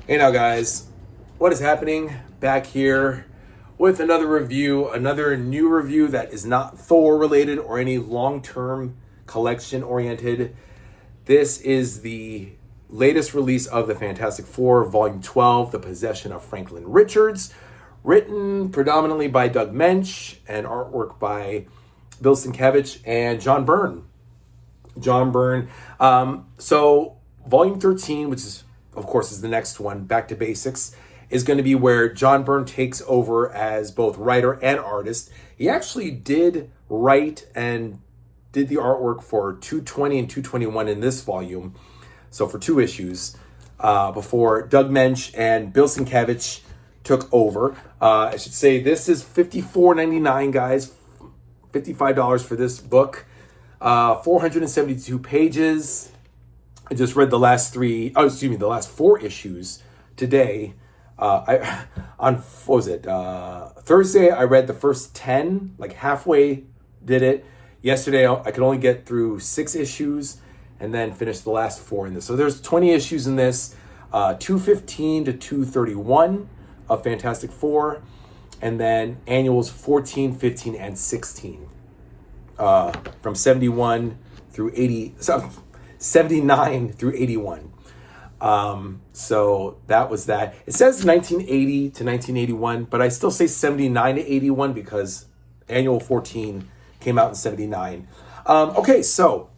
Hey now, guys, what is happening? Back here with another review, another new review that is not Thor related or any long term collection oriented. This is the latest release of the Fantastic Four, Volume 12, The Possession of Franklin Richards, written predominantly by Doug Moench and artwork by Bill Sienkiewicz and John Byrne. So Volume 13, which is of course is the next one, Back to Basics, is going to be where John Byrne takes over as both writer and artist. He actually did write and did the artwork for 220 and 221 in this volume, so for 2 issues, before Doug Moench and Bill Sienkiewicz took over. I should say this is $54.99, guys, $55 for this book. 472 pages. I just read the last the last 4 issues today. Thursday I read the first 10, like halfway did it. Yesterday I could only get through 6 issues and then finish the last 4 in this. So there's 20 issues in this, 215 to 231 of Fantastic Four, and then annuals 14, 15, and 16. From 71 through 79 through 81. So that was that. It says 1980 to 1981, but I still say 79 to 81 because annual 14 came out in 79. Okay, so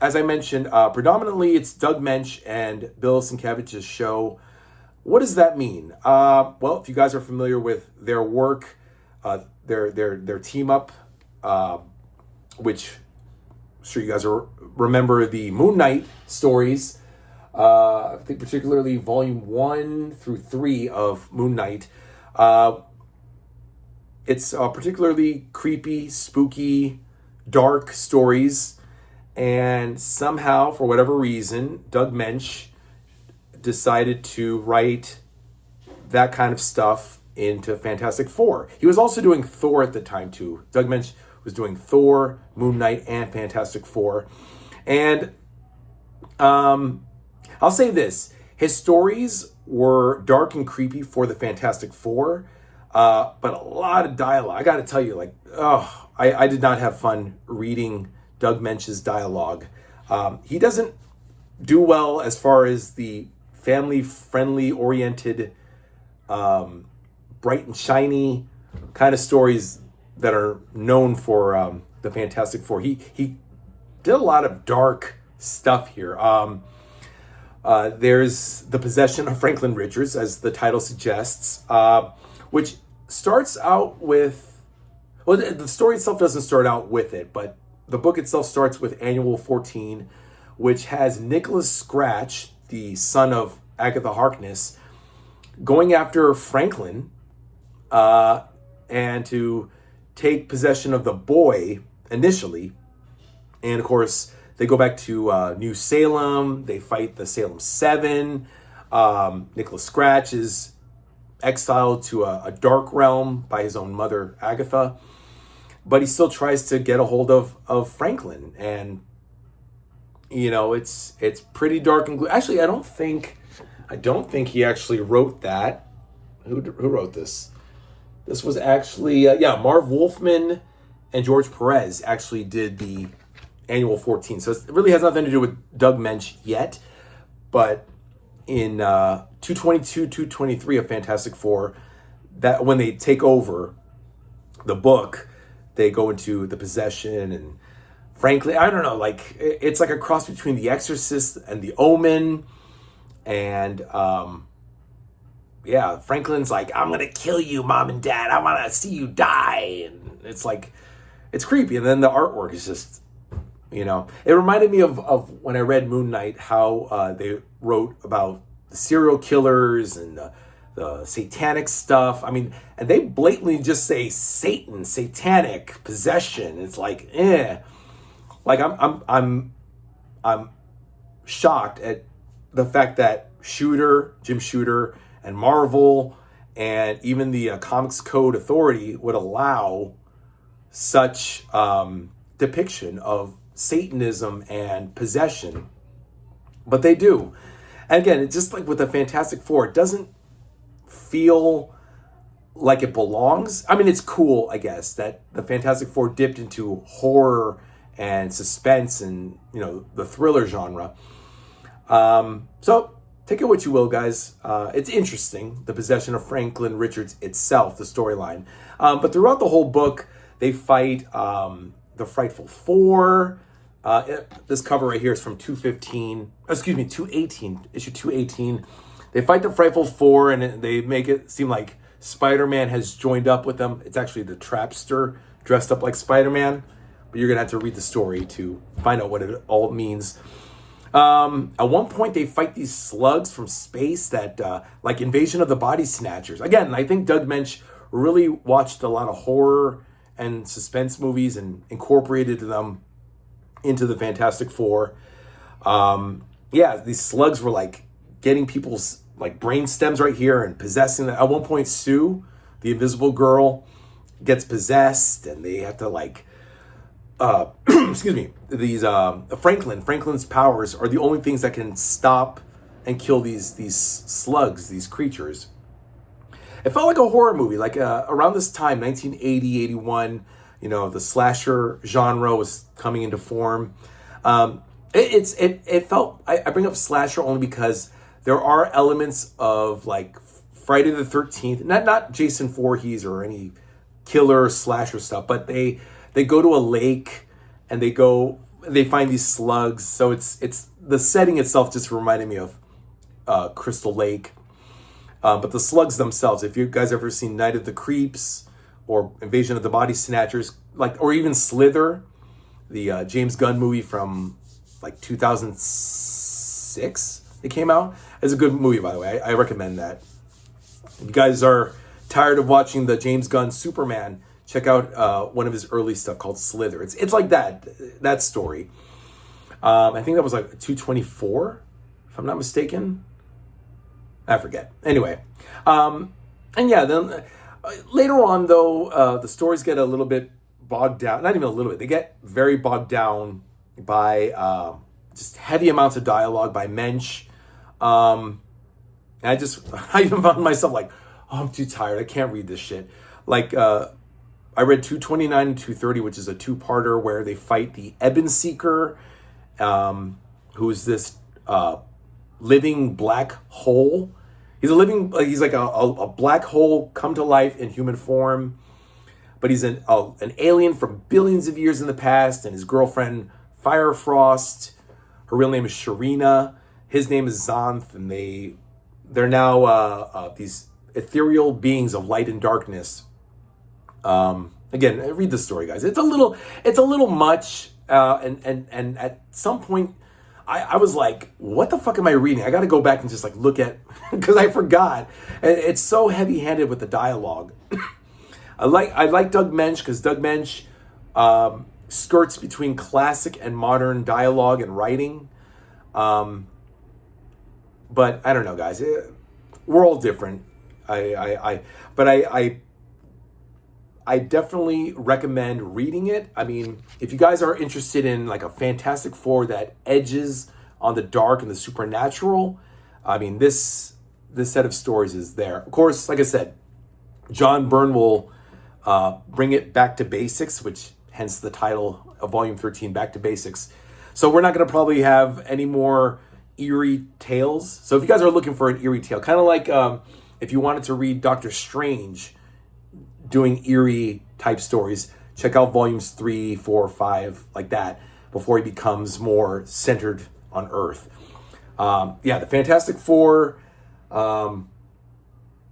as I mentioned, predominantly it's Doug Moench and Bill Sienkiewicz's show. What does that mean? Well, if you guys are familiar with their work, their team up, which I'm sure you guys remember the Moon Knight stories. I think particularly volume 1 through 3 of Moon Knight. It's particularly creepy, spooky, dark stories. And somehow, for whatever reason, Doug Moench decided to write that kind of stuff into Fantastic Four. He was also doing Thor at the time too. Doug Moench was doing Thor, Moon Knight, and Fantastic Four. And I'll say this. His stories were dark and creepy for the Fantastic Four, but a lot of dialogue. I got to tell you, I did not have fun reading Doug Moench's dialogue. He doesn't do well as far as the family-friendly oriented, bright and shiny kind of stories that are known for the Fantastic Four. He did a lot of dark stuff here. There's The Possession of Franklin Richards, as the title suggests, which starts out with, well, the story itself doesn't start out with it, but the book itself starts with Annual 14, which has Nicholas Scratch, the son of Agatha Harkness, going after Franklin and to take possession of the boy initially. And of course, they go back to New Salem. They fight the Salem 7. Nicholas Scratch is exiled to a dark realm by his own mother, Agatha. But he still tries to get a hold of Franklin. And, you know, it's pretty dark and gloomy. Actually, I don't think he actually wrote that. Who wrote this? This was actually, Marv Wolfman and George Perez actually did the Annual 14. So it really has nothing to do with Doug Moench yet. But in 222, 223 of Fantastic Four, that when they take over the book, they go into the possession and frankly, I don't know, like it's like a cross between The Exorcist and The Omen. And Franklin's like, I'm gonna kill you, Mom and Dad. I wanna see you die. And it's like, it's creepy. And then the artwork is just, it reminded me of when I read Moon Knight, how they wrote about the serial killers and the satanic stuff. I mean, and they blatantly just say Satan, satanic, possession. It's like, like I'm shocked at the fact that Jim Shooter, and Marvel, and even the Comics Code Authority would allow such depiction of Satanism and possession, but they do. And again, it's just like with the Fantastic Four, it doesn't feel like it belongs. I mean, it's cool, I guess, that the Fantastic Four dipped into horror and suspense and, the thriller genre. So take it what you will, guys. It's interesting, the possession of Franklin Richards itself, the storyline. But throughout the whole book, they fight the Frightful Four. This cover right here is from 218, issue 218. They fight the Frightful Four, and they make it seem like Spider-Man has joined up with them. It's actually the Trapster dressed up like Spider-Man. But you're going to have to read the story to find out what it all means. At one point, they fight these slugs from space that, like Invasion of the Body Snatchers. Again, I think Doug Mensch really watched a lot of horror and suspense movies and incorporated them into the Fantastic Four. These slugs were like getting people's like brain stems right here and possessing them. At one point, Sue, the Invisible Girl, gets possessed, and they have to like these Franklin's powers are the only things that can stop and kill these slugs, these creatures. It felt like a horror movie, like around this time, 1980, 81, the slasher genre was coming into form. It felt, I bring up slasher only because there are elements of like Friday the 13th, not Jason Voorhees or any killer slasher stuff, but they go to a lake and they find these slugs. So it's the setting itself just reminded me of Crystal Lake. But the slugs themselves, if you guys ever seen Night of the Creeps or Invasion of the Body Snatchers, or even Slither, the James Gunn movie from like 2006, it came out. It's a good movie, by the way. I recommend that. If you guys are tired of watching the James Gunn Superman, check out one of his early stuff called Slither. It's like that story. I think that was like 224, if I'm not mistaken. I forget. Anyway, then later on, though, the stories get a little bit bogged down. Not even a little bit. They get very bogged down by just heavy amounts of dialogue by Mensch. And I even found myself like, oh, I'm too tired. I can't read this shit. Like, I read 229 and 230, which is a two-parter where they fight the Ebon Seeker, who's this living black hole. He's like a black hole come to life in human form, but he's an alien from billions of years in the past, and his girlfriend Firefrost, her real name is Sharina, his name is Xanth, and they're now these ethereal beings of light and darkness. Again, read the story, guys. It's a little much, and at some point I was like, what the fuck am I reading? I got to go back and just like look at, because I forgot. It's so heavy-handed with the dialogue. I like Doug Mensch because Doug Mensch skirts between classic and modern dialogue and writing. But I don't know, guys. We're all different. I definitely recommend reading it. I mean, if you guys are interested in like a Fantastic Four that edges on the dark and the supernatural, I mean, this set of stories is there. Of course, like I said, John Byrne will bring it back to basics, which hence the title of Volume 13, Back to Basics. So we're not going to probably have any more eerie tales. So if you guys are looking for an eerie tale, kind of like if you wanted to read Doctor Strange doing eerie type stories, check out volumes 3, 4, 5, like that, before he becomes more centered on Earth. The Fantastic Four. And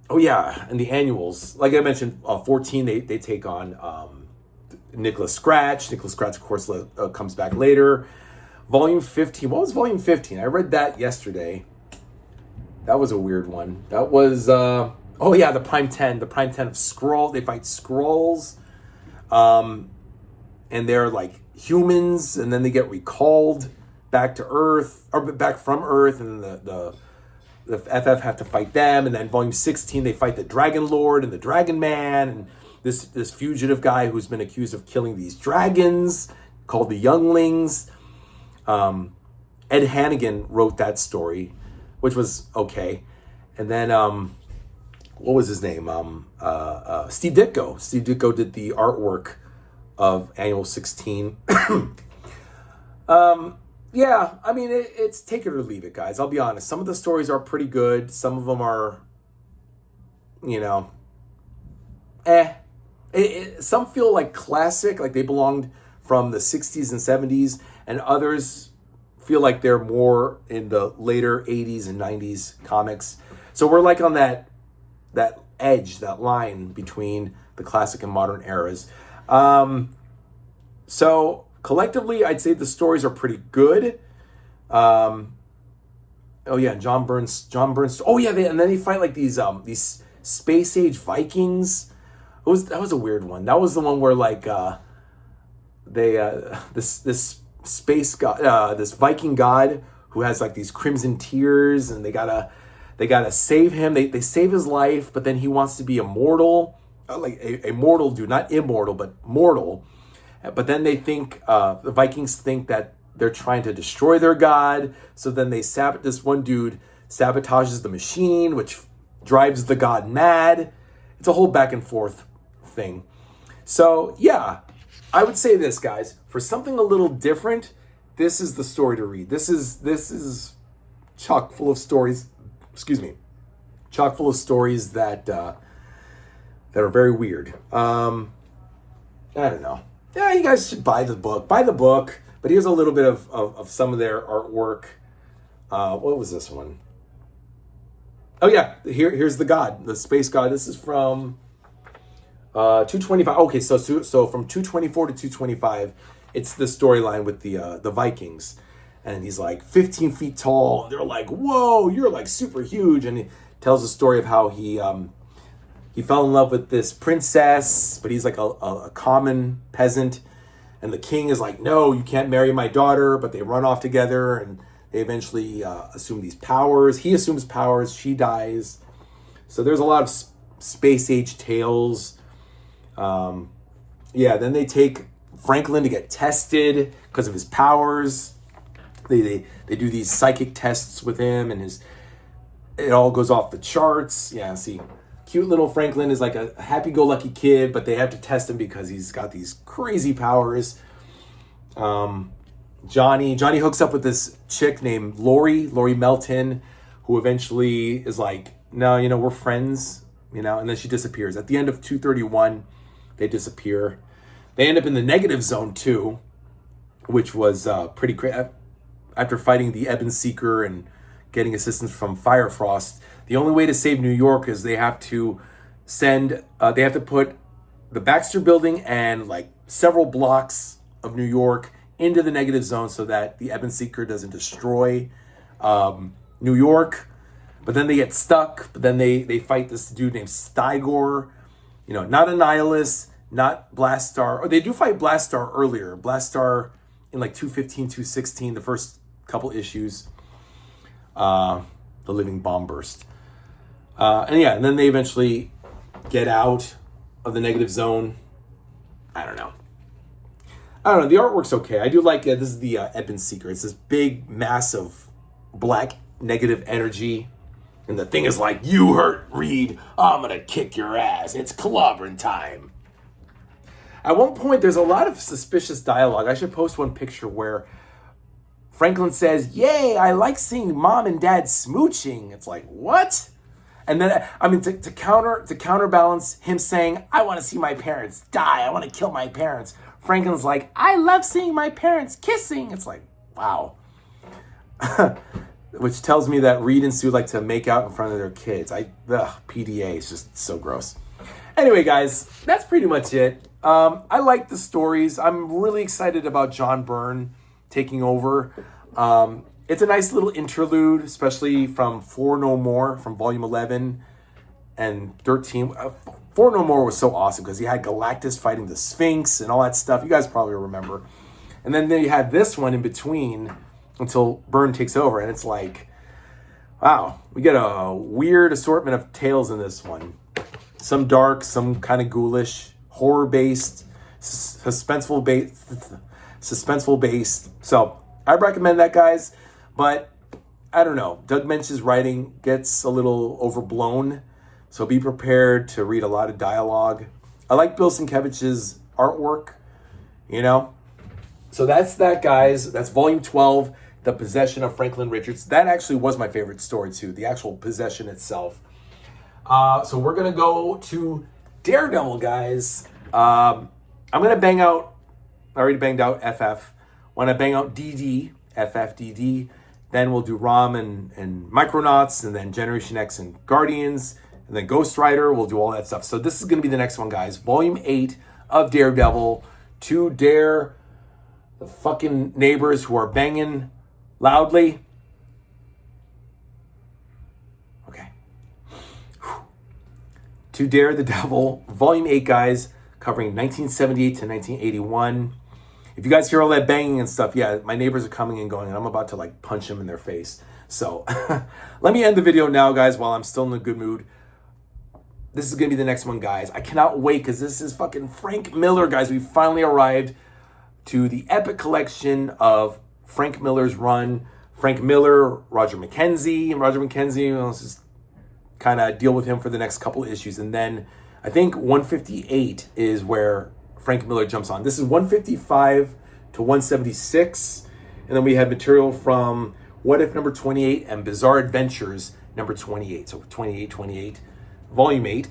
the annuals, like I mentioned, 14 they take on Nicholas Scratch. Nicholas Scratch, of course, comes back later. Volume 15. What was Volume 15? I read that yesterday. That was a weird one. That was the Prime 10. The Prime 10 of Skrull. They fight Skrulls. And they're like humans, and then they get recalled back to Earth, or back from Earth, and the FF have to fight them. And then Volume 16, they fight the Dragon Lord and the Dragon Man, and this fugitive guy who's been accused of killing these dragons called the Younglings. Ed Hannigan wrote that story. which was okay. And then what was his name? Steve Ditko. Steve Ditko did the artwork of Annual 16. Yeah, I mean, it's take it or leave it, guys. I'll be honest. Some of the stories are pretty good. Some of them are, you know, some feel like classic, like they belonged from the 60s and 70s, and others feel like they're more in the later 80s and 90s comics. So we're like on that edge, that line between the classic and modern eras. So collectively, I'd say the stories are pretty good. Oh yeah, John Burns. Oh yeah, and then they fight like these space age Vikings. That was a weird one. That was the one where like this space god, this Viking god who has like these crimson tears, and they gotta save him. They save his life, but then he wants to be immortal, like a mortal dude, not immortal, but mortal. But then they think, the Vikings think that they're trying to destroy their god. So then this one dude sabotages the machine, which drives the god mad. It's a whole back and forth thing. So yeah, I would say this, guys, for something a little different, this is the story to read. This is chock full of stories. Excuse me, chock full of stories that are very weird. I don't know. Yeah, you guys should buy the book. Buy the book. But here's a little bit of some of their artwork. What was this one? Oh yeah, here's the god, the space god. This is from 225. Okay, so from 224 to 225, it's the storyline with the Vikings, and he's like 15 feet tall. They're like, "Whoa, you're like super huge," and he tells the story of how he fell in love with this princess, but he's like a common peasant. And the king is like, "No, you can't marry my daughter." But they run off together, and they eventually assume these powers. He assumes powers. She dies. So there's a lot of space age tales. Then they take Franklin to get tested because of his powers. They do these psychic tests with him, and it all goes off the charts. Yeah, see. Cute little Franklin is like a happy-go-lucky kid, but they have to test him because he's got these crazy powers. Johnny hooks up with this chick named Lori Melton, who eventually is like, "No, we're friends," and then she disappears. At the end of 231, they disappear. They end up in the negative zone too, which was pretty great. After fighting the Ebon Seeker and getting assistance from Firefrost, the only way to save New York is they have to put the Baxter Building and like several blocks of New York into the negative zone so that the Ebon Seeker doesn't destroy New York. But then they get stuck. But then they fight this dude named Stygor. Not Annihilus, not Blastar. Or they do fight Blastar earlier. Blastar in like 215, 216, the first couple issues. The Living Bomb Burst. And then they eventually get out of the negative zone. I don't know. The artwork's okay. I do like this is the Ebon Seeker. It's this big, massive, black negative energy. And the thing is like, "You hurt Reed, I'm going to kick your ass. It's clobbering time." At one point, there's a lot of suspicious dialogue. I should post one picture where Franklin says, "Yay, I like seeing mom and dad smooching." It's like, what? And then, to counterbalance him saying, "I want to see my parents die. I want to kill my parents." Franklin's like, "I love seeing my parents kissing." It's like, wow. Which tells me that Reed and Sue like to make out in front of their kids. PDA is just so gross. Anyway, guys, that's pretty much it. I like the stories. I'm really excited about John Byrne taking over. It's a nice little interlude, especially from For No More, from volume 11 and 13. For No More was so awesome because he had Galactus fighting the Sphinx and all that stuff. You guys probably remember. And then they had this one in between until Byrne takes over. And it's like, wow, we get a weird assortment of tales in this one. Some dark, some kind of ghoulish, horror-based, suspenseful-based. So I recommend that, guys. But I don't know. Doug Moench's writing gets a little overblown, so be prepared to read a lot of dialogue. I like Bill Sienkiewicz's artwork, you know? So that's that, guys. That's volume 12, The Possession of Franklin Richards. That actually was my favorite story, too, the actual possession itself. So we're going to go to Daredevil, guys. I'm going to bang out, I already banged out FF. When I bang out DD, FF, DD, then we'll do ROM and Micronauts, and then Generation X and Guardians, and then Ghost Rider. We'll do all that stuff. So this is going to be the next one, guys. Volume 8 of Daredevil to dare the fucking neighbors who are banging loudly. Okay. To Dare the Devil, Volume 8, guys, covering 1978 to 1981. If you guys hear all that banging and stuff, yeah, my neighbors are coming and going, and I'm about to, like, punch them in their face. So let me end the video now, guys, while I'm still in a good mood. This is going to be the next one, guys. I cannot wait, because this is fucking Frank Miller, guys. We finally arrived to the epic collection of Frank Miller's run. Frank Miller, Roger McKenzie. And Roger McKenzie, let's just kind of deal with him for the next couple of issues. And then I think 158 is where Frank Miller jumps on. This is 155 to 176. And then we have material from What If number 28 and Bizarre Adventures number 28. So 28, volume 8.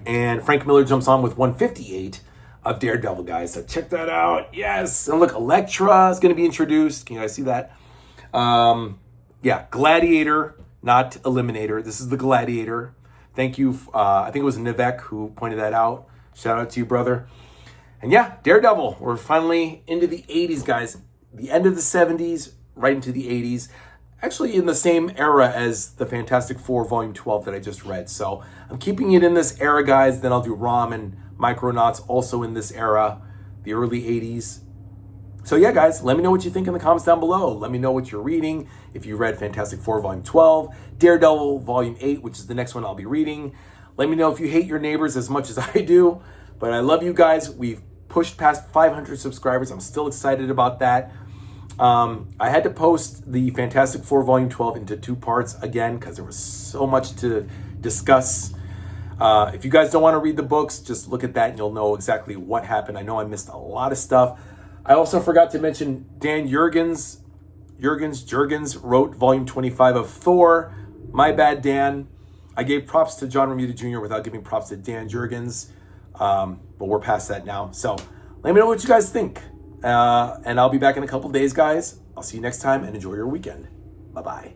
And Frank Miller jumps on with 158 of Daredevil, guys. So check that out. Yes. And look, Elektra is going to be introduced. Can you guys see that? Yeah, Gladiator, not Eliminator. This is the Gladiator. Thank you. I think it was Nivek who pointed that out. Shout out to you, brother. And yeah, Daredevil. We're finally into the 80s, guys. The end of the 70s, right into the 80s. Actually in the same era as the Fantastic Four Volume 12 that I just read. So I'm keeping it in this era, guys. Then I'll do ROM and Micronauts also in this era, the early 80s. So yeah, guys, let me know what you think in the comments down below. Let me know what you're reading. If you read Fantastic Four Volume 12, Daredevil Volume 8, which is the next one I'll be reading. Let me know if you hate your neighbors as much as I do. But I love you guys. We've pushed past 500 subscribers. I'm still excited about that. I had to post the Fantastic Four Volume 12 into 2 parts again because there was so much to discuss. If you guys don't want to read the books, just look at that and you'll know exactly what happened. I know I missed a lot of stuff. I also forgot to mention Dan Jurgens wrote Volume 25 of Thor. My bad, Dan. I gave props to John Romita Jr. without giving props to Dan Jurgens. But we're past that now. So let me know what you guys think. And I'll be back in a couple days, guys. I'll see you next time and enjoy your weekend. Bye-bye.